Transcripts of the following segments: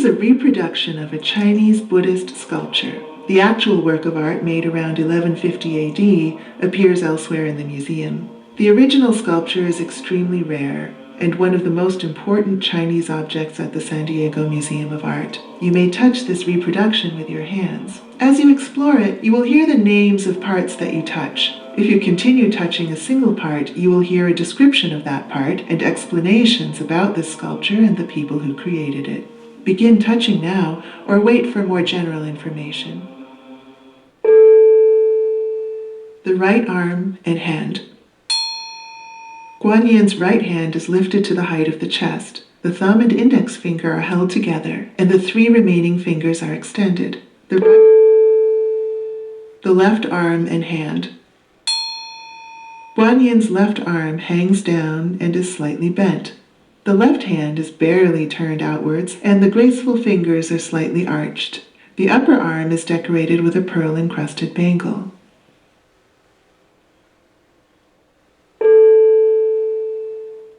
is a reproduction of a Chinese Buddhist sculpture. The actual work of art, made around 1150 AD, appears elsewhere in the museum. The original sculpture is extremely rare and one of the most important Chinese objects at the San Diego Museum of Art. You may touch this reproduction with your hands. As you explore it, you will hear the names of parts that you touch. If you continue touching a single part, you will hear a description of that part and explanations about this sculpture and the people who created it. Begin touching now, or wait for more general information. The right arm and hand. Guanyin's right hand is lifted to the height of the chest. The thumb and index finger are held together, and the 3 remaining fingers are extended. The left arm and hand. Guanyin's left arm hangs down and is slightly bent. The left hand is barely turned outwards, and the graceful fingers are slightly arched. The upper arm is decorated with a pearl-encrusted bangle.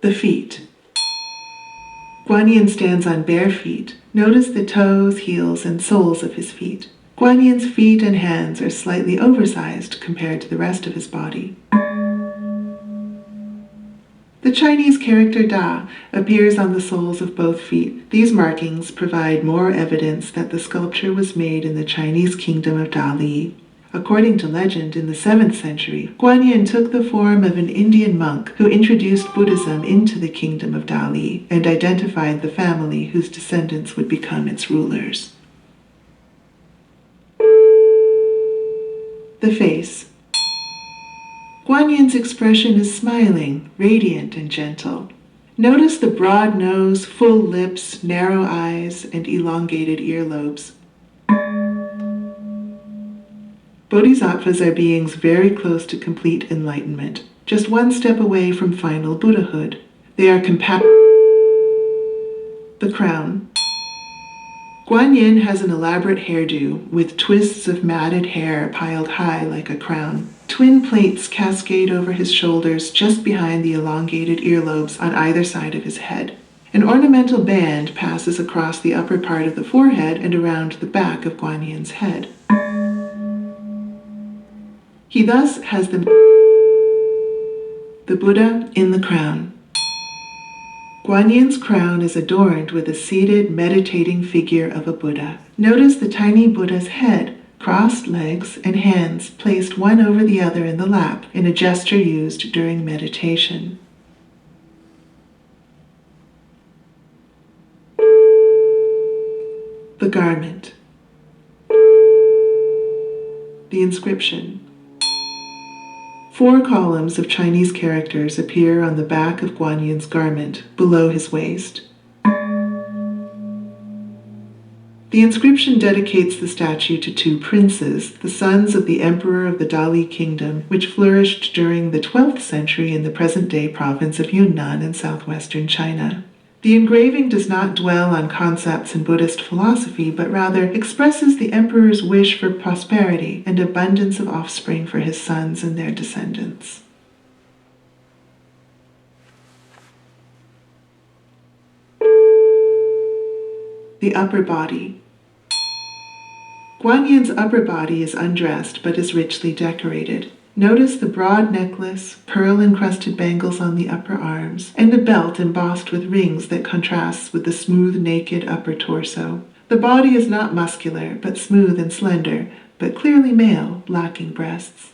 The feet. Guanyin stands on bare feet. Notice the toes, heels, and soles of his feet. Guanyin's feet and hands are slightly oversized compared to the rest of his body. The Chinese character Da appears on the soles of both feet. These markings provide more evidence that the sculpture was made in the Chinese kingdom of Dali. According to legend, in the 7th century, Guanyin took the form of an Indian monk who introduced Buddhism into the kingdom of Dali and identified the family whose descendants would become its rulers. The face. Guanyin's expression is smiling, radiant, and gentle. Notice the broad nose, full lips, narrow eyes, and elongated earlobes. Bodhisattvas are beings very close to complete enlightenment, just one step away from final Buddhahood. They are compatible. The crown. Guanyin has an elaborate hairdo with twists of matted hair piled high like a crown. Twin plaits cascade over his shoulders just behind the elongated earlobes on either side of his head. An ornamental band passes across the upper part of the forehead and around the back of Guanyin's head. He thus has the Buddha in the crown. Guanyin's crown is adorned with a seated, meditating figure of a Buddha. Notice the tiny Buddha's head, crossed legs, and hands placed one over the other in the lap in a gesture used during meditation. The garment. The inscription. 4 columns of Chinese characters appear on the back of Guanyin's garment, below his waist. The inscription dedicates the statue to 2 princes, the sons of the emperor of the Dali kingdom, which flourished during the 12th century in the present-day province of Yunnan in southwestern China. The engraving does not dwell on concepts in Buddhist philosophy, but rather expresses the emperor's wish for prosperity and abundance of offspring for his sons and their descendants. The upper body. Guanyin's upper body is undressed but is richly decorated. Notice the broad necklace, pearl-encrusted bangles on the upper arms, and a belt embossed with rings that contrasts with the smooth, naked upper torso. The body is not muscular, but smooth and slender, but clearly male, lacking breasts.